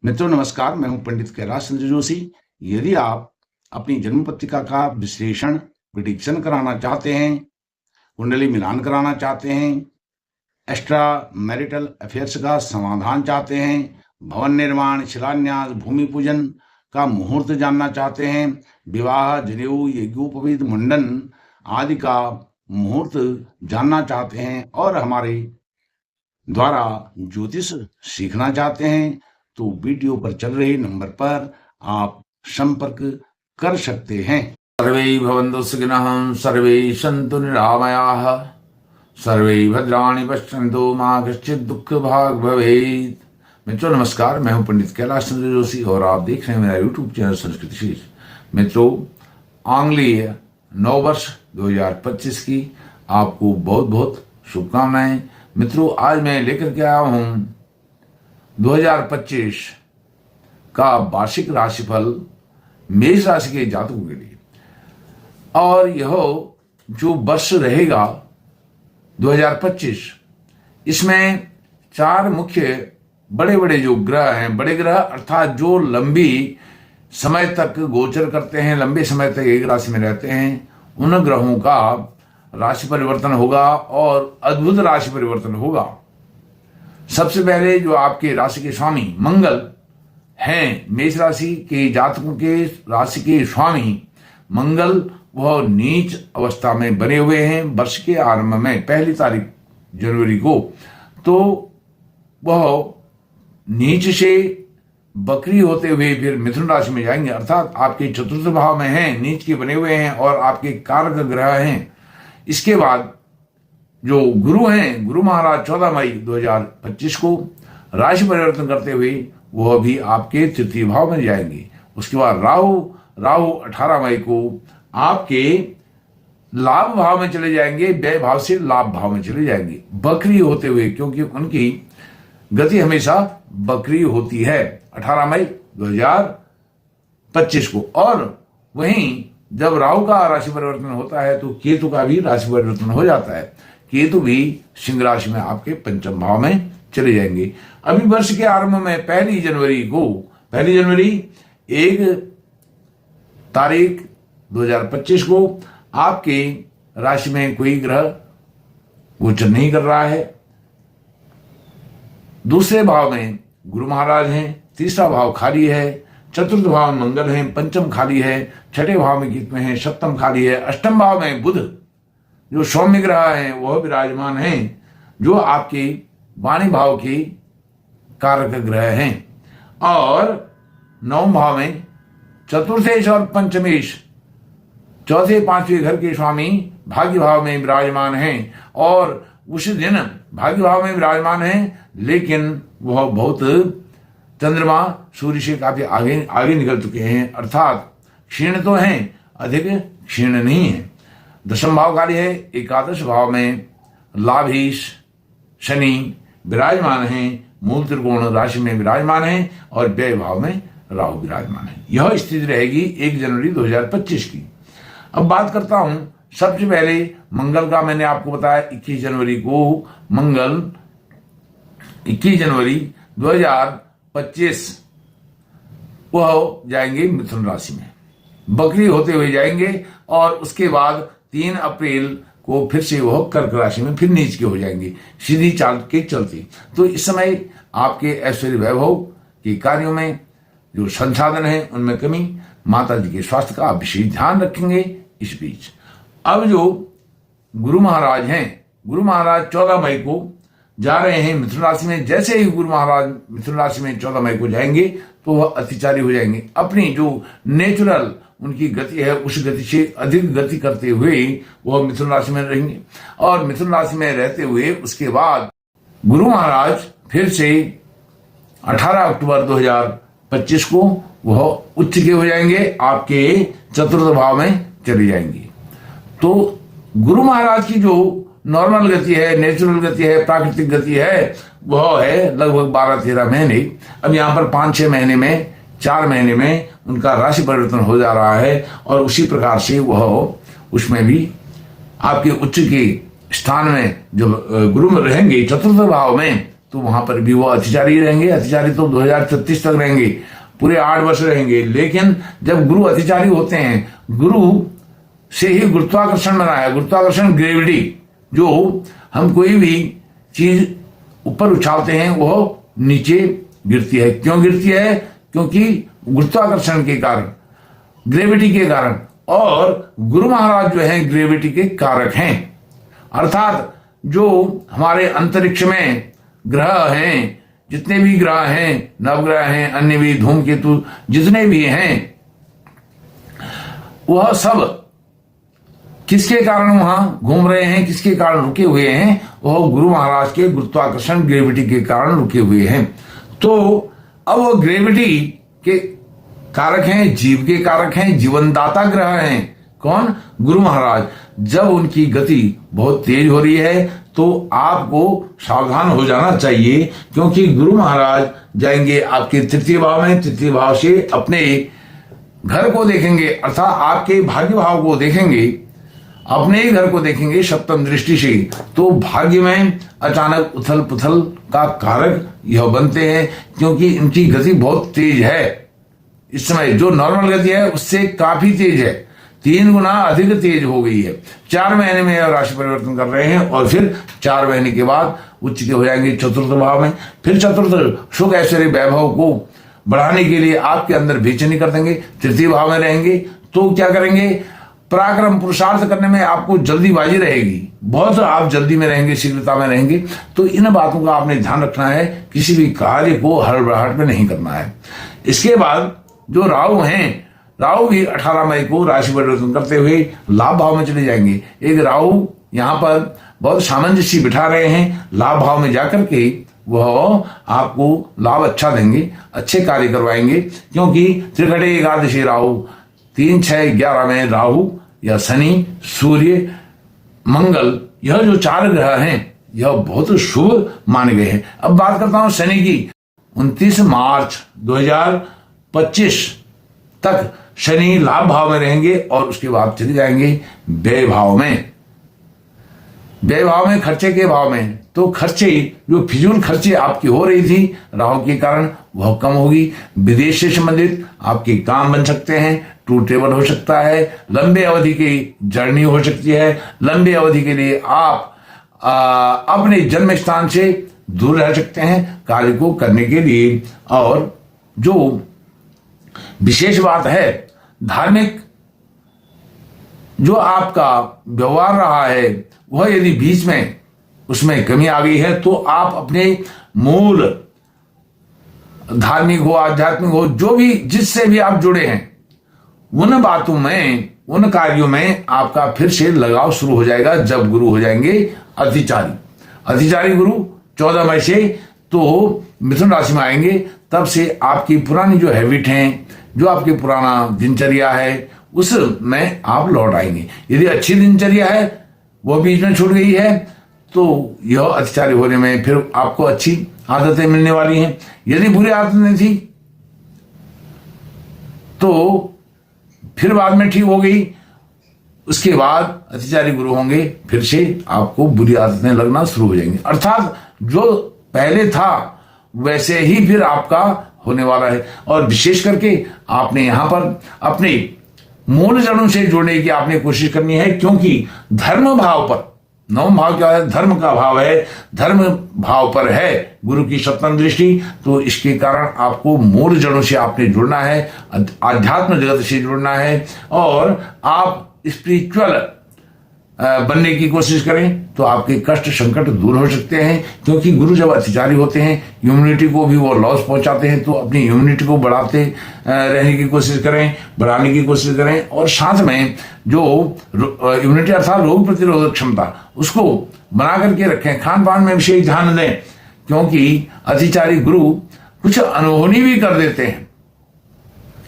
मित्रों नमस्कार, मैं हूं पंडित कैलाश चंद्र जोशी। यदि आप अपनी जन्म पत्रिका का विश्लेषण प्रिडिक्शन कराना चाहते हैं, कुंडली मिलान कराना चाहते हैं, एक्स्ट्रा मैरिटल अफेयर्स का समाधान चाहते हैं, भवन निर्माण, शिलान्यास, भूमि पूजन का मुहूर्त जानना चाहते हैं, विवाह, जनेऊ, यज्ञोपवीत, मुंडन आदि का मुहूर्त जानना चाहते हैं और हमारे द्वारा ज्योतिष सीखना चाहते हैं तो वीडियो पर चल रहे नंबर पर आप संपर्क कर सकते हैं। सर्वे भवन्तु सुखिनः, सर्वे सन्तु निरामयाः, सर्वे भद्राणि पश्यन्तु, मा कश्चित् दुःख भाग् भवेत्। मित्रों नमस्कार, मैं हूं पंडित कैलाश चंद्र जोशी और आप देख रहे हैं मेरा यूट्यूब चैनल संस्कृति शीर्ष। मित्रों, आंग्लीय नववर्ष 2025 की आपको बहुत बहुत शुभकामनाएं। मित्रों, आज मैं लेकर के आया हूं 2025 का वार्षिक राशिफल मेष राशि के जातकों के लिए। और यह जो वर्ष रहेगा 2025, इसमें चार मुख्य बड़े बड़े जो ग्रह हैं, बड़े ग्रह अर्थात जो लंबी समय तक गोचर करते हैं, लंबे समय तक एक राशि में रहते हैं, उन ग्रहों का राशि परिवर्तन होगा और अद्भुत राशि परिवर्तन होगा। सबसे पहले जो आपके राशि के स्वामी मंगल हैं, मेष राशि के जातकों के राशि के स्वामी मंगल, वह नीच अवस्था में बने हुए हैं वर्ष के आरंभ में 1 तारीख जनवरी को। तो वह नीच से बकरी होते हुए फिर मिथुन राशि में जाएंगे, अर्थात आपके चतुर्थ भाव में हैं, नीच के बने हुए हैं और आपके कारक ग्रह हैं। इसके बाद जो गुरु हैं, गुरु महाराज 14 मई 2025 को राशि परिवर्तन करते हुए वह भी आपके तृतीय भाव में जाएंगे। उसके बाद राहु 18 मई को आपके लाभ भाव में चले जाएंगे, व्यय भाव से लाभ भाव में चले जाएंगे बकरी होते हुए, क्योंकि उनकी गति हमेशा बकरी होती है 18 मई 2025 को। और वहीं जब राहु का राशि परिवर्तन होता है तो केतु का भी राशि परिवर्तन हो जाता है। केतु भी सिंह राशि में आपके पंचम भाव में चले जाएंगे। अभी वर्ष के आरंभ में 1 जनवरी 1 तारीख 2025 को आपके राशि में कोई ग्रह गोचर नहीं कर रहा है। दूसरे भाव में गुरु महाराज हैं, तीसरा भाव खाली है, चतुर्थ भाव में मंगल है, पंचम खाली है, छठे भाव में केतु हैं, सप्तम खाली है, अष्टम भाव में बुध जो सौम्य ग्रह हैं वह विराजमान हैं, जो आपके वाणी भाव के कारक ग्रह हैं। और नवम भाव में चतुर्थेश और पंचमेश, चौथे पांचवें घर के स्वामी भाग्य भाव में विराजमान हैं और उस दिन भाग्य भाव में विराजमान हैं, लेकिन वह बहुत चंद्रमा सूर्य से काफी आगे निकल चुके हैं, अर्थात क्षीण तो हैं, अधिक क्षीण नहीं है। दशम भाव खाली है, एकादश भाव में लाभीश शनि विराजमान हैं, मूल त्रिकोण राशि में विराजमान हैं और व्यय भाव में राहु विराजमान है। यह स्थिति रहेगी 1 जनवरी 2025 की। अब बात करता हूं सबसे पहले मंगल का। मैंने आपको बताया 21 जनवरी को मंगल 21 जनवरी 2025 वह जाएंगे मिथुन राशि में, बकरी होते हुए जाएंगे और उसके बाद 3 अप्रैल को फिर से वह कर्क राशि में फिर नीच के हो जाएंगे सीधी चाल के चलते। तो इस समय आपके ऐश्वर्य वैभव के कार्यों में जो संसाधन है उनमें कमी, माता जी के स्वास्थ्य का आप विशेष ध्यान रखेंगे। इस बीच अब जो गुरु महाराज हैं, गुरु महाराज 14 मई को जा रहे हैं मिथुन राशि में। जैसे ही गुरु महाराज मिथुन राशि में 14 मई को जाएंगे तो वह अतिचारी हो जाएंगे, अपनी जो नेचुरल उनकी गति है उस गति से अधिक गति करते हुए वह मिथुन राशि में रहेंगे। और मिथुन राशि में रहते हुए उसके बाद गुरु महाराज फिर से 18 अक्टूबर 2025 को वह उच्च के हो जाएंगे, आपके चतुर्थ भाव में चले जाएंगे। तो गुरु महाराज की जो नॉर्मल गति है, नेचुरल गति है, प्राकृतिक गति है, वह है लगभग 12-13 महीने। अब यहाँ पर 5-6 महीने में, 4 महीने में उनका राशि परिवर्तन हो जा रहा है और उसी प्रकार से वह उसमें भी आपके उच्च के स्थान में जब गुरु में रहेंगे चतुर्थ भाव में, तो वहां पर भी वो अतिचारी रहेंगे। अतिचारी तो 2033 तक रहेंगे, पूरे 8 वर्ष रहेंगे। लेकिन जब गुरु अतिचारी होते हैं, गुरु से ही गुरुत्वाकर्षण बना है। गुरुत्वाकर्षण ग्रेविटी, जो हम कोई भी चीज ऊपर उछालते हैं वो नीचे गिरती है। क्यों गिरती है? क्योंकि गुरुत्वाकर्षण के कारण, ग्रेविटी के कारण। और गुरु महाराज जो हैं ग्रेविटी के कारक हैं। अर्थात जो हमारे अंतरिक्ष में ग्रह हैं, जितने भी ग्रह हैं, नवग्रह हैं, अन्य भी धूमकेतु जितने भी हैं, वह सब किसके कारण वहां घूम रहे हैं, किसके कारण रुके हुए हैं? वह गुरु महाराज के गुरुत्वाकर्षण ग्रेविटी के कारण रुके हुए हैं। तो अब वो ग्रेविटी के कारक हैं, जीव के कारक हैं, जीवनदाता ग्रह हैं। कौन? गुरु महाराज। जब उनकी गति बहुत तेज हो रही है तो आपको सावधान हो जाना चाहिए, क्योंकि गुरु महाराज जाएंगे आपके तृतीय भाव में। तृतीय भाव से अपने घर को देखेंगे, अर्थात आपके भाग्य भाव को देखेंगे, अपने ही घर को देखेंगे सप्तम दृष्टि से। तो भाग्य में अचानक उथल पुथल का कारक यह बनते हैं, क्योंकि इनकी गति बहुत तेज है। इस समय जो नॉर्मल गति है उससे काफी तेज है, 3 गुना अधिक तेज हो गई है। 4 महीने में राशि परिवर्तन कर रहे हैं और फिर 4 महीने के बाद उच्च के हो जाएंगे चतुर्थ भाव में। फिर चतुर्थ सुख ऐश्वर्य वैभव को बढ़ाने के लिए आपके अंदर बेचैनी कर देंगे। तृतीय भाव में रहेंगे तो क्या करेंगे? पराक्रम पुरुषार्थ करने में आपको जल्दीबाजी रहेगी, बहुत आप जल्दी में रहेंगे, शीघ्रता में रहेंगे। तो इन बातों का आपने ध्यान रखना है, किसी भी कार्य को हड़बड़ाहट में नहीं करना है। इसके बाद जो राहु हैं, राहु भी 18 मई को राशि परिवर्तन करते हुए लाभ भाव में चले जाएंगे। एक राहु यहाँ पर बहुत सामंजस्य बिठा रहे हैं, लाभ भाव में जाकर के वह आपको लाभ अच्छा देंगे, अच्छे कार्य करवाएंगे। क्योंकि त्रिकटे एकादशी राहु, 3, 6, 11 में राहु या शनि, सूर्य, मंगल, यह जो 4 ग्रह हैं यह बहुत शुभ माने गए हैं। अब बात करता हूं शनि की। 29 मार्च 2025 तक शनि लाभ भाव में रहेंगे और उसके बाद चले जाएंगे व्यय भाव में। व्यय भाव में, खर्चे के भाव में। तो खर्चे, जो फिजूल खर्चे आपकी हो रही थी राहु के कारण, वह कम होगी। विदेश से संबंधित आपके काम बन सकते हैं, टूर ट्रेवल हो सकता है, लंबे अवधि की जर्नी हो सकती है। लंबे अवधि के लिए आप अपने जन्म स्थान से दूर रह सकते हैं कार्य को करने के लिए। और जो विशेष बात है, धार्मिक जो आपका व्यवहार रहा है वह यदि बीच में उसमें कमी आ गई है तो आप अपने मूल धार्मिक हो, आध्यात्मिक हो, जो भी जिससे भी आप जुड़े हैं, उन बातों में, उन कार्यों में आपका फिर से लगाव शुरू हो जाएगा जब गुरु हो जाएंगे अतिचारी। अतिचारी गुरु 14 मई से तो मिथुन राशि में आएंगे। तब से आपकी पुरानी जो हैबिट हैं, जो आपकी पुराना दिनचर्या है, उसमें आप लौट आएंगे। यदि अच्छी दिनचर्या है वो बीच में छूट गई है तो यह अतिचारी होने में फिर आपको अच्छी आदतें मिलने वाली हैं। यदि बुरी आदतें थी तो फिर बाद में ठीक हो गई, उसके बाद अतिचारी गुरु होंगे, फिर से आपको बुरी आदतें लगना शुरू हो जाएंगी। अर्थात जो पहले था वैसे ही फिर आपका होने वाला है। और विशेष करके आपने यहां पर अपने मूल जड़ों से जुड़ने की आपने कोशिश करनी है, क्योंकि धर्म भाव पर, 9वां भाव क्या है? धर्म का भाव है। धर्म भाव पर है गुरु की सप्तम दृष्टि। तो इसके कारण आपको मूल जड़ों से आपने जुड़ना है, आध्यात्म जगत से जुड़ना है और आप स्पिरिचुअल बनने की कोशिश करें तो आपके कष्ट संकट दूर हो सकते हैं। क्योंकि गुरु जब अतिचारी होते हैं, ह्यूमैनिटी को भी वो लॉस पहुंचाते हैं। तो अपनी ह्यूमैनिटी को बढ़ाते रहने की कोशिश करें, बढ़ाने की कोशिश करें। और साथ में जो ह्यूमैनिटी अर्थात रोग प्रतिरोधक क्षमता, उसको बना करके रखें। खान पान में विशेष ध्यान दें, क्योंकि अतिचारी गुरु कुछ अनहोनी भी कर देते हैं,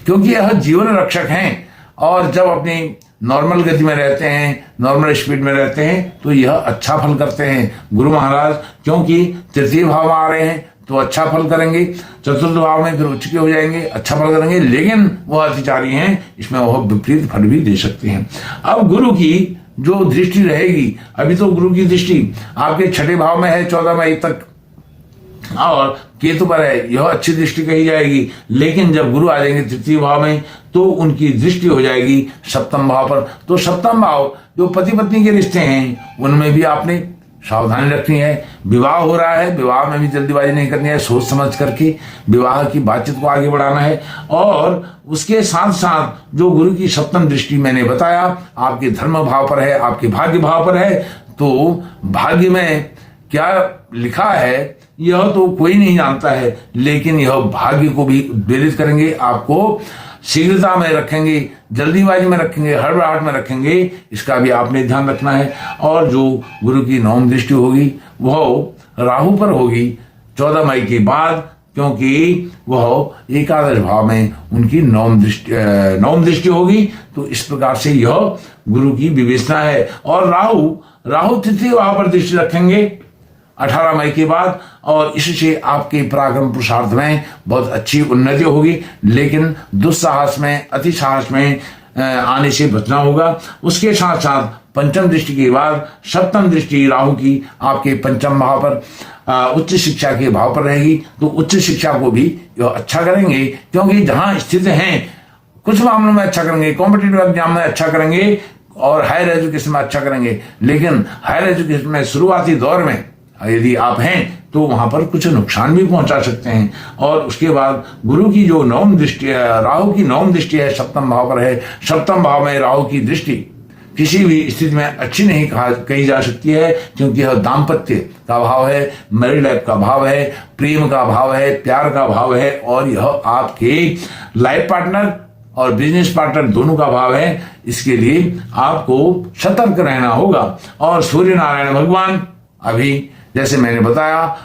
क्योंकि यह जीवन रक्षक हैं। और जब अपनी नॉर्मल गति में रहते हैं, नॉर्मल स्पीड में रहते हैं, तो यह अच्छा फल करते हैं गुरु महाराज। क्योंकि तृतीय भाव में आ रहे हैं तो अच्छा फल करेंगे, चतुर्थ भाव में फिर उच्च के हो जाएंगे, अच्छा फल करेंगे। लेकिन वह अतिचारी हैं, इसमें वह विपरीत फल भी दे सकते हैं। अब गुरु की जो दृष्टि रहेगी, अभी तो गुरु की दृष्टि आपके 6ठे भाव में है 14 मई तक, और केतु पर है, यह अच्छी दृष्टि कही जाएगी। लेकिन जब गुरु आ जाएंगे तृतीय भाव में तो उनकी दृष्टि हो जाएगी सप्तम भाव पर। तो सप्तम भाव जो पति पत्नी के रिश्ते हैं उनमें भी आपने सावधानी रखनी है। विवाह हो रहा है, विवाह में भी जल्दीबाजी नहीं करनी है, सोच समझ करके विवाह की बातचीत को आगे बढ़ाना है। और उसके साथ साथ जो गुरु की सप्तम दृष्टि मैंने बताया आपके धर्म भाव पर है, आपके भाग्य भाव पर है। तो भाग्य में क्या लिखा है यह तो कोई नहीं जानता है, लेकिन यह भाग्य को भी उद्वेलित करेंगे, आपको शीघ्रता में रखेंगे, जल्दीबाजी में रखेंगे, हड़बड़ाहट में रखेंगे, इसका भी आपने ध्यान रखना है। और जो गुरु की नवम दृष्टि होगी वह राहु पर होगी 14 मई के बाद, क्योंकि वह एकादश भाव में उनकी नवम दृष्टि होगी। तो इस प्रकार से यह गुरु की विवेचना है। और राहु तृतीय भाव पर दृष्टि रखेंगे 18 मई के बाद, और इससे आपके पराक्रम पुरुषार्थ में बहुत अच्छी उन्नति होगी। लेकिन दुस्साहस में, अति साहस में आने से बचना होगा। उसके साथ साथ पंचम दृष्टि के बाद सप्तम दृष्टि राहु की आपके पंचम भाव पर उच्च शिक्षा के भाव पर रहेगी। तो उच्च शिक्षा को भी अच्छा करेंगे, क्योंकि जहां स्थित हैं कुछ मामलों में अच्छा करेंगे, कॉम्पिटिटिव एग्जाम में अच्छा करेंगे और हायर एजुकेशन में अच्छा करेंगे। लेकिन हायर एजुकेशन में शुरुआती दौर में यदि आप हैं तो वहां पर कुछ नुकसान भी पहुंचा सकते हैं। और उसके बाद गुरु की जो नवम दृष्टि है, राहु की नवम दृष्टि है, सप्तम भाव पर है। सप्तम भाव में राहु की दृष्टि किसी भी स्थिति में अच्छी नहीं कही जा सकती है, क्योंकि यह दाम्पत्य का भाव है, मैरिड लाइफ का भाव है, प्रेम का भाव है, प्यार का भाव है, और यह आपके लाइफ पार्टनर और बिजनेस पार्टनर दोनों का भाव है। इसके लिए आपको सतर्क रहना होगा। और सूर्य नारायण भगवान अभी जैसे मैंने बताया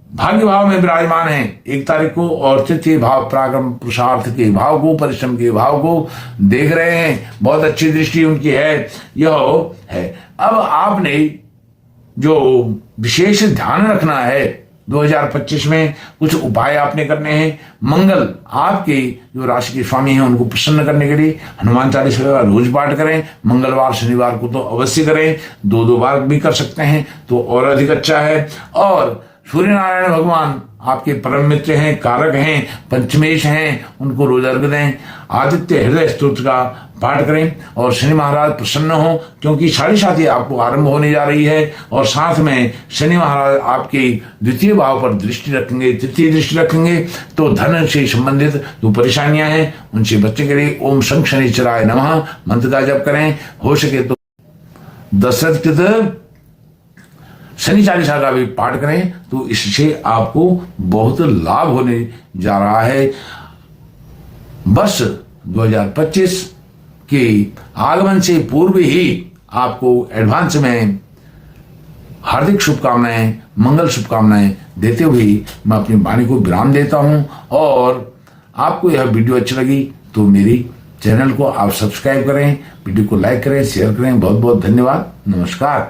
भाग्य भाव में विराजमान है 1 तारीख को, और तृतीय भाव पराक्रम पुरुषार्थ के भाव को, परिश्रम के भाव को देख रहे हैं। बहुत अच्छी दृष्टि उनकी है, यह है। अब आपने जो विशेष ध्यान रखना है 2025 में, कुछ उपाय आपने करने हैं। मंगल आपके जो राशि के स्वामी हैं उनको प्रसन्न करने के लिए हनुमान चालीसा का रोज पाठ करें। मंगलवार शनिवार को तो अवश्य करें, 2 बार भी कर सकते हैं तो और अधिक अच्छा है। और सूर्य नारायण भगवान आपके परम मित्र हैं, कारक हैं, पंचमेश हैं, उनको रोज अर्घ दें। आदित्य हृदय स्तोत्र का पाठ करें। और शनि महाराज प्रसन्न हो, क्योंकि 7:30 आपको आरंभ होने जा रही है। और साथ में शनि महाराज आपके द्वितीय भाव पर दृष्टि रखेंगे, तृतीय दृष्टि रखेंगे। तो धन से संबंधित जो परेशानियां हैं उनसे बचने के लिए ओम शं शनिश्चराय नमः मंत्र का जप करें। हो सके तो दशरथ कृत शनि चालीसा का भी पाठ करें, तो इससे आपको बहुत लाभ होने जा रहा है। बस 2025 के आगमन से पूर्व ही आपको एडवांस में हार्दिक शुभकामनाएं, मंगल शुभकामनाएं देते हुए मैं अपनी वाणी को विराम देता हूं। और आपको यह वीडियो अच्छी लगी तो मेरी चैनल को आप सब्सक्राइब करें, वीडियो को लाइक करें, शेयर करें। बहुत बहुत धन्यवाद। नमस्कार।